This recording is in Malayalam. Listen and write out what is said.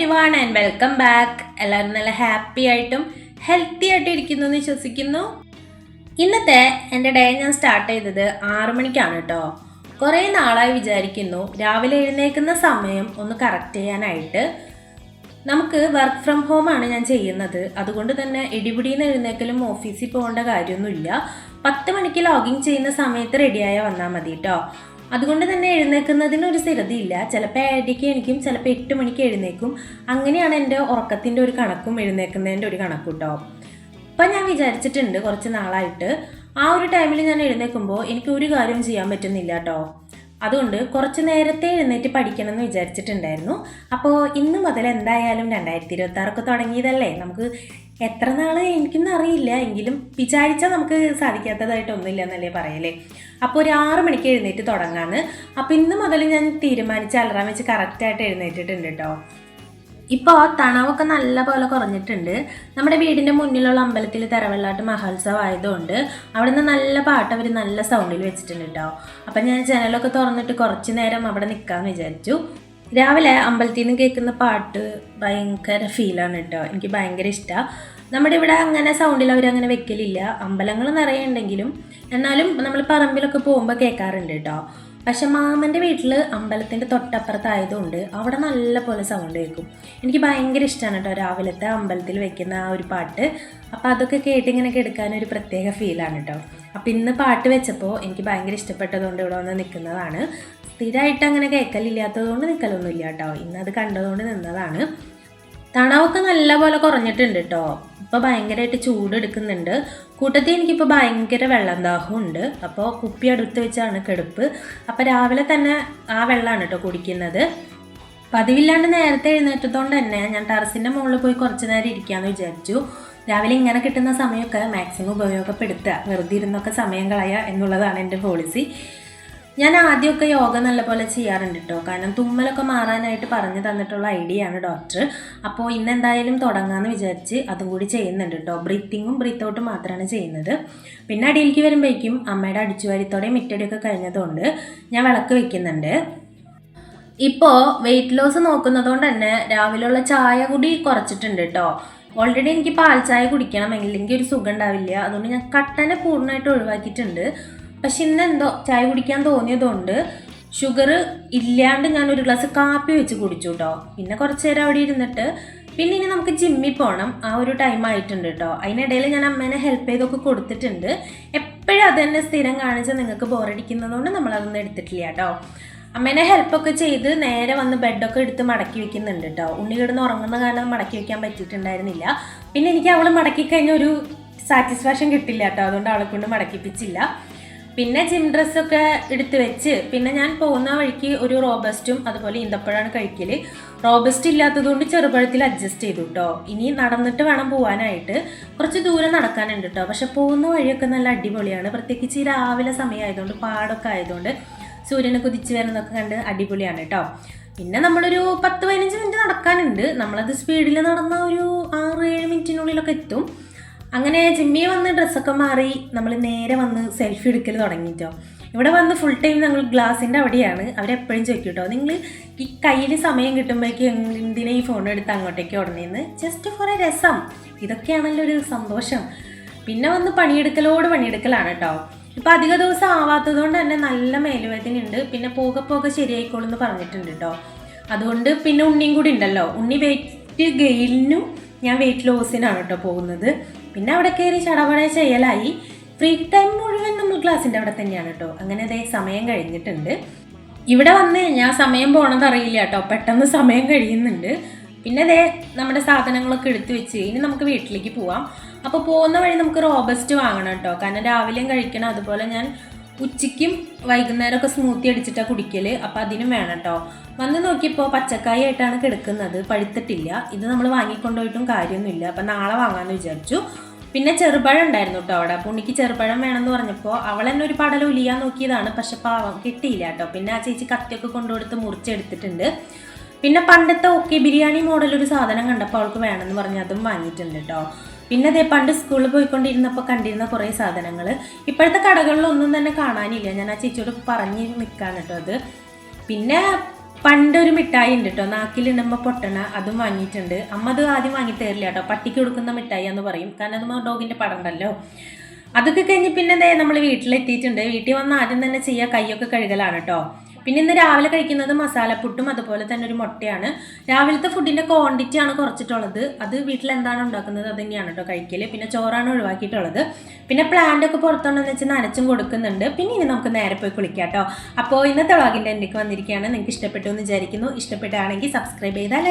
Everyone and welcome back. എല്ലാവരും നല്ല ഹാപ്പി ആയിട്ടും ഹെൽത്തി ആയിട്ടും ഇരിക്കുന്നു എന്ന് വിശ്വസിക്കുന്നു. ഇന്നത്തെ എൻ്റെ ഡേ ഞാൻ സ്റ്റാർട്ട് ചെയ്തത് 6 മണിക്കാണ് കേട്ടോ. കുറേ നാളായി വിചാരിക്കുന്നു രാവിലെ എഴുന്നേൽക്കുന്ന സമയം ഒന്ന് കറക്റ്റ് ചെയ്യാനായിട്ട്. നമുക്ക് വർക്ക് ഫ്രം ഹോമാണ് ഞാൻ ചെയ്യുന്നത്. അതുകൊണ്ട് തന്നെ ഇടിപിടിന്ന് എഴുന്നേക്കലും ഓഫീസിൽ പോകേണ്ട കാര്യമൊന്നുമില്ല. 10 മണിക്ക് ലോഗിൻ ചെയ്യുന്ന സമയത്ത് റെഡിയായ വന്നാൽ മതി കേട്ടോ. അതുകൊണ്ട് തന്നെ എഴുന്നേൽക്കുന്നതിനൊരു സ്ഥിരതയില്ല. ചിലപ്പോൾ 7:00 എണിക്കും, ചിലപ്പോൾ 8 മണിക്ക് എഴുന്നേക്കും. അങ്ങനെയാണ് എൻ്റെ ഉറക്കത്തിൻ്റെ ഒരു കണക്കും എഴുന്നേൽക്കുന്നതിൻ്റെ ഒരു കണക്കും കേട്ടോ. അപ്പം ഞാൻ വിചാരിച്ചിട്ടുണ്ട് കുറച്ച് നാളായിട്ട് ആ ഒരു ടൈമിൽ ഞാൻ എഴുന്നേൽക്കുമ്പോൾ എനിക്ക് ഒരു കാര്യവും ചെയ്യാൻ പറ്റുന്നില്ല കേട്ടോ. അതുകൊണ്ട് കുറച്ച് നേരത്തെ എഴുന്നേറ്റ് പഠിക്കണം എന്ന് വിചാരിച്ചിട്ടുണ്ടായിരുന്നു. അപ്പോൾ ഇന്ന് മുതൽ എന്തായാലും 2026 തുടങ്ങിയതല്ലേ, നമുക്ക് എത്ര നാൾ എനിക്കൊന്നും അറിയില്ല, എങ്കിലും വിചാരിച്ചാൽ നമുക്ക് സാധിക്കാത്തതായിട്ടൊന്നുമില്ല എന്നല്ലേ പറയലേ. അപ്പോൾ ഒരു 6 മണിക്ക് എഴുന്നേറ്റ് തുടങ്ങാമെന്ന്. അപ്പോൾ ഇന്ന് മുതൽ ഞാൻ തീരുമാനിച്ച് അലറാം വെച്ച് കറക്റ്റായിട്ട് എഴുന്നേറ്റിട്ടുണ്ട് കേട്ടോ. ഇപ്പോൾ തണവൊക്കെ നല്ല പോലെ കുറഞ്ഞിട്ടുണ്ട്. നമ്മുടെ വീടിൻ്റെ മുന്നിലുള്ള അമ്പലത്തിൽ തിരവെള്ളാട്ട് മഹോത്സവം ആയതുകൊണ്ട് അവിടെ നിന്ന് നല്ല പാട്ട് അവർ നല്ല സൗണ്ടിൽ വെച്ചിട്ടുണ്ട് കേട്ടോ. അപ്പം ഞാൻ ജനലൊക്കെ തുറന്നിട്ട് കുറച്ച് നേരം അവിടെ നിൽക്കാമെന്ന് വിചാരിച്ചു. രാവിലെ അമ്പലത്തിൽ നിന്ന് കേൾക്കുന്ന പാട്ട് ഭയങ്കര ഫീലാണ് കേട്ടോ. എനിക്ക് ഭയങ്കര ഇഷ്ടമാണ്. നമ്മുടെ ഇവിടെ അങ്ങനെ സൗണ്ടിൽ അവരങ്ങനെ വെക്കലില്ല. അമ്പലങ്ങൾ നിറയെ ഉണ്ടെങ്കിലും എന്നാലും നമ്മൾ പറമ്പിലൊക്കെ പോകുമ്പോൾ കേൾക്കാറുണ്ട് കേട്ടോ. പക്ഷെ മാമൻ്റെ വീട്ടിൽ അമ്പലത്തിൻ്റെ തൊട്ടപ്പുറത്തായതുകൊണ്ട് അവിടെ നല്ല പോലെ സൗണ്ട് കേൾക്കും. എനിക്ക് ഭയങ്കര ഇഷ്ടമാണ് കേട്ടോ രാവിലത്തെ അമ്പലത്തിൽ വെക്കുന്ന ആ ഒരു പാട്ട്. അപ്പോൾ അതൊക്കെ കേട്ടിങ്ങനെ കേൾക്കാനൊരു പ്രത്യേക ഫീലാണ് കേട്ടോ. അപ്പോൾ ഇന്ന് പാട്ട് വെച്ചപ്പോൾ എനിക്ക് ഭയങ്കര ഇഷ്ടപ്പെട്ടതുകൊണ്ട് ഇവിടെ വന്ന് നിൽക്കുന്നതാണ്. സ്ഥിരമായിട്ട് അങ്ങനെ കേൾക്കലില്ലാത്തതുകൊണ്ട് നിൽക്കലൊന്നുമില്ല കേട്ടോ. ഇന്നത് കണ്ടതുകൊണ്ട് നിന്നതാണ്. തണവൊക്കെ നല്ല പോലെ കുറഞ്ഞിട്ടുണ്ട് കേട്ടോ. ഇപ്പോൾ ഭയങ്കരമായിട്ട് ചൂട് എടുക്കുന്നുണ്ട്. കൂട്ടത്തിൽ എനിക്കിപ്പോൾ ഭയങ്കര വെള്ളം ദാഹമുണ്ട്. അപ്പോൾ കുപ്പി അടുത്ത് വെച്ചാണ് കിടപ്പ്. അപ്പോൾ രാവിലെ തന്നെ ആ വെള്ളമാണ് കേട്ടോ കുടിക്കുന്നത്. പതിവില്ലാണ്ട് നേരത്തെ എഴുന്നേറ്റതുകൊണ്ട് തന്നെ ഞാൻ ടെറസിൻ്റെ മുകളിൽ പോയി കുറച്ച് നേരം ഇരിക്കാമെന്ന് വിചാരിച്ചു. രാവിലെ ഇങ്ങനെ കിട്ടുന്ന സമയമൊക്കെ മാക്സിമം ഉപയോഗപ്പെടുത്തുക, വെറുതെ ഇരുന്നൊക്കെ സമയം കളയുക എന്നുള്ളതാണ് എൻ്റെ പോളിസി. ഞാൻ ആദ്യമൊക്കെ യോഗ നല്ലപോലെ ചെയ്യാറുണ്ട് കേട്ടോ. കാരണം തുമ്മലൊക്കെ മാറാനായിട്ട് പറഞ്ഞു തന്നിട്ടുള്ള ഐഡിയ ആണ് ഡോക്ടർ. അപ്പോൾ ഇന്നെന്തായാലും തുടങ്ങാമെന്ന് വിചാരിച്ച് അതും കൂടി ചെയ്യുന്നുണ്ട് കേട്ടോ. ബ്രീത്തിങ്ങും ബ്രീത്ത് ഔട്ടും മാത്രമാണ് ചെയ്യുന്നത്. പിന്നെ അടിയിലേക്ക് വരുമ്പോഴേക്കും അമ്മയുടെ അടിച്ചുവാരിത്തോടെ മിറ്റടിയൊക്കെ കഴിഞ്ഞതുകൊണ്ട് ഞാൻ വിളക്ക് വെക്കുന്നുണ്ട്. ഇപ്പോൾ വെയിറ്റ് ലോസ് നോക്കുന്നതുകൊണ്ട് തന്നെ രാവിലെയുള്ള ചായ കൂടി കുറച്ചിട്ടുണ്ട് കേട്ടോ. ഓൾറെഡി എനിക്ക് പാൽ ചായ കുടിക്കണം, അല്ലെങ്കിൽ ഒരു സുഖം ഉണ്ടാവില്ല. അതുകൊണ്ട് ഞാൻ കട്ടനെ പൂർണ്ണമായിട്ട് ഒഴിവാക്കിയിട്ടുണ്ട്. പക്ഷെ ഇന്നെന്തോ ചായ കുടിക്കാൻ തോന്നിയതുകൊണ്ട് ഷുഗർ ഇല്ലാണ്ട് ഞാൻ ഒരു ഗ്ലാസ് കാപ്പി വെച്ച് കുടിച്ചു കേട്ടോ. പിന്നെ കുറച്ച് നേരം അവിടെ ഇരുന്നിട്ട് പിന്നെ ഇനി നമുക്ക് ജിമ്മിൽ പോകണം, ആ ഒരു ടൈം ആയിട്ടുണ്ട് കേട്ടോ. അതിനിടയിൽ ഞാൻ അമ്മേനെ ഹെൽപ്പ് ചെയ്തൊക്കെ കൊടുത്തിട്ടുണ്ട്. എപ്പോഴും അത് തന്നെ സ്ഥിരം കാണിച്ചാൽ നിങ്ങൾക്ക് ബോറടിക്കുന്നതുകൊണ്ട് നമ്മളതൊന്നും എടുത്തിട്ടില്ല കേട്ടോ. അമ്മേനെ ഹെൽപ്പൊക്കെ ചെയ്ത് നേരെ വന്ന് ബെഡൊക്കെ എടുത്ത് മടക്കി വെക്കുന്നുണ്ട് കേട്ടോ. ഉണ്ണി കിടന്ന് ഉറങ്ങുന്ന കാരണം മടക്കി വെക്കാൻ പറ്റിയിട്ടുണ്ടായിരുന്നില്ല. പിന്നെ എനിക്ക് അവൾ മടക്കി കഴിഞ്ഞ ഒരു സാറ്റിസ്ഫാക്ഷൻ കിട്ടില്ല കേട്ടോ. അതുകൊണ്ട് അവളെ കൊണ്ട് മടക്കിപ്പിച്ചില്ല. പിന്നെ ജിം ഡ്രസ്സൊക്കെ എടുത്ത് വെച്ച് പിന്നെ ഞാൻ പോകുന്ന വഴിക്ക് ഒരു റോബസ്റ്റും അതുപോലെ ഈന്തപ്പഴമാണ് കഴിക്കൽ. റോബസ്റ്റ് ഇല്ലാത്തതുകൊണ്ട് ചെറുപഴത്തിൽ അഡ്ജസ്റ്റ് ചെയ്തു കേട്ടോ. ഇനി നടന്നിട്ട് വേണം പോകാനായിട്ട്. കുറച്ച് ദൂരം നടക്കാനുണ്ട് കേട്ടോ. പക്ഷെ പോകുന്ന വഴിയൊക്കെ നല്ല അടിപൊളിയാണ്. പ്രത്യേകിച്ച് രാവിലെ സമയമായതുകൊണ്ട് പാടൊക്കെ ആയതുകൊണ്ട് സൂര്യനെ കുതിച്ച് വരുന്നതൊക്കെ കണ്ട് അടിപൊളിയാണ് കേട്ടോ. പിന്നെ നമ്മളൊരു 10-15 മിനിറ്റ് നടക്കാനുണ്ട്. നമ്മളത് സ്പീഡിൽ നടന്ന ഒരു 6-7 മിനിറ്റിനുള്ളിലൊക്കെ എത്തും. അങ്ങനെ ജിമ്മിൽ വന്ന് ഡ്രസ്സൊക്കെ മാറി നമ്മൾ നേരെ വന്ന് സെൽഫി എടുക്കൽ തുടങ്ങിയിട്ടോ. ഇവിടെ വന്ന് ഫുൾ ടൈം ഞങ്ങൾ ഗ്ലാസിൻ്റെ അവിടെയാണ്. അവരെപ്പോഴും ചോദിക്കും കേട്ടോ, നിങ്ങൾ ഈ കയ്യിൽ സമയം കിട്ടുമ്പോഴേക്കും എന്തിനാ ഈ ഫോൺ എടുത്ത് അങ്ങോട്ടേക്ക് ഉടനെയെന്ന്. ജസ്റ്റ് ഫോർ എ രസം, ഇതൊക്കെയാണല്ലോ ഒരു സന്തോഷം. പിന്നെ വന്ന് പണിയെടുക്കലാണ് കേട്ടോ. ഇപ്പം അധിക ദിവസം ആവാത്തത് കൊണ്ട് തന്നെ നല്ല മേലുവേദന ഉണ്ട്. പിന്നെ പോകെ ശരിയായിക്കോളും എന്ന് പറഞ്ഞിട്ടുണ്ട് കേട്ടോ. അതുകൊണ്ട് പിന്നെ ഉണ്ണിയും കൂടി ഉണ്ടല്ലോ. ഉണ്ണി വെയിറ്റ് ഗെയിലിനും ഞാൻ വെയിറ്റ് ലോസിനാണ് കേട്ടോ പോകുന്നത്. പിന്നെ അവിടെ കയറി ചടപട ചെയ്യലായി. ഫ്രീ ടൈം മുഴുവൻ നമ്മൾ ക്ലാസ്സിൻ്റെ അവിടെ തന്നെയാണ് കേട്ടോ. അങ്ങനെ അതേ സമയം കഴിഞ്ഞിട്ടുണ്ട്. ഇവിടെ വന്ന് ഞാൻ സമയം പോകണത് അറിയില്ല കേട്ടോ. പെട്ടെന്ന് സമയം കഴിയുന്നുണ്ട്. പിന്നെ അതേ നമ്മുടെ സാധനങ്ങളൊക്കെ എടുത്തു വെച്ച് ഇനി നമുക്ക് വീട്ടിലേക്ക് പോവാം. അപ്പോൾ പോകുന്ന വഴി നമുക്ക് റോബസ്റ്റ് വാങ്ങണം കേട്ടോ. കാരണം രാവിലെയും കഴിക്കണം. അതുപോലെ ഞാൻ ഉച്ചയ്ക്കും വൈകുന്നേരമൊക്കെ സ്മൂത്തി അടിച്ചിട്ടാണ് കുടിക്കൽ. അപ്പോൾ അതിനും വേണം കേട്ടോ. വന്ന് നോക്കിയപ്പോൾ പച്ചക്കായ ആയിട്ടാണ് കിടക്കുന്നത്, പഴുത്തിട്ടില്ല. ഇത് നമ്മൾ വാങ്ങിക്കൊണ്ടുപോയിട്ടും കാര്യമൊന്നുമില്ല. അപ്പം നാളെ വാങ്ങാമെന്ന് വിചാരിച്ചു. പിന്നെ ചെറുപഴം ഉണ്ടായിരുന്നു കേട്ടോ അവിടെ. അപ്പോൾ ഉണ്ണിക്ക് ചെറുപഴം വേണമെന്ന് പറഞ്ഞപ്പോൾ അവൾ തന്നെ ഒരു പടല ഉലിയാൻ നോക്കിയതാണ്. പക്ഷെ പാവം കിട്ടിയില്ല കേട്ടോ. പിന്നെ ആ ചേച്ചി കത്തിയൊക്കെ കൊണ്ടുകൊടുത്ത് മുറിച്ചെടുത്തിട്ടുണ്ട്. പിന്നെ പണ്ടത്തെ ഓക്കെ ബിരിയാണി മോഡലൊരു സാധനം കണ്ടപ്പോൾ അവൾക്ക് വേണമെന്ന് പറഞ്ഞ് അതും വാങ്ങിയിട്ടുണ്ട് കേട്ടോ. പിന്നെ അതേ പണ്ട് സ്കൂളിൽ പോയിക്കൊണ്ടിരുന്നപ്പോൾ കണ്ടിരുന്ന കുറേ സാധനങ്ങൾ ഇപ്പോഴത്തെ കടകളിലൊന്നും തന്നെ കാണാനില്ല. ഞാൻ ആ ചേച്ചിയോട് പറഞ്ഞ് നിൽക്കാണ് കേട്ടോ അത്. പിന്നെ പണ്ടൊരു മിഠായി ഉണ്ട് കേട്ടോ, നാക്കിലിടുമ്പോൾ പൊട്ടണ, അതും വാങ്ങിയിട്ടുണ്ട്. അമ്മ അത് ആദ്യം വാങ്ങി തരില്ല കേട്ടോ, പട്ടിക്ക് കൊടുക്കുന്ന മിഠായി എന്ന് പറയും, കാരണം അത് ഡോഗിൻ്റെ പടം ഉണ്ടല്ലോ. അതൊക്കെ കഴിഞ്ഞ് പിന്നെ നമ്മൾ വീട്ടിലെത്തിയിട്ടുണ്ട്. വീട്ടിൽ വന്ന് ആദ്യം തന്നെ ചെയ്യുക കൈയൊക്കെ കഴുകലാണ് കേട്ടോ. പിന്നെ ഇന്ന് രാവിലെ കഴിക്കുന്നത് മസാലപ്പുട്ടും അതുപോലെ തന്നെ ഒരു മുട്ടയാണ്. രാവിലത്തെ ഫുഡിൻ്റെ ക്വാണ്ടിറ്റിയാണ് കുറച്ചിട്ടുള്ളത്. അത് വീട്ടിൽ എന്താണ് ഉണ്ടാക്കുന്നത് അത് തന്നെയാണ് കേട്ടോ കഴിക്കൽ. പിന്നെ ചോറാണ് ഒഴിവാക്കിയിട്ടുള്ളത്. പിന്നെ പ്ലാന്റ് ഒക്കെ പുറത്തുണ്ടെന്ന് വെച്ച് നനച്ചും കൊടുക്കുന്നുണ്ട്. പിന്നെ ഇനി നമുക്ക് നേരെ പോയി കുളിക്കാം കേട്ടോ. അപ്പോൾ ഇന്നത്തെ വ്ളോഗിൻ്റെ എൻ്റെക്ക് വന്നിരിക്കുകയാണ്. നിങ്ങൾക്ക് ഇഷ്ടപ്പെട്ടു എന്ന് വിചാരിക്കുന്നു. ഇഷ്ടപ്പെട്ടാണെങ്കിൽ സബ്സ്ക്രൈബ് ചെയ്താൽ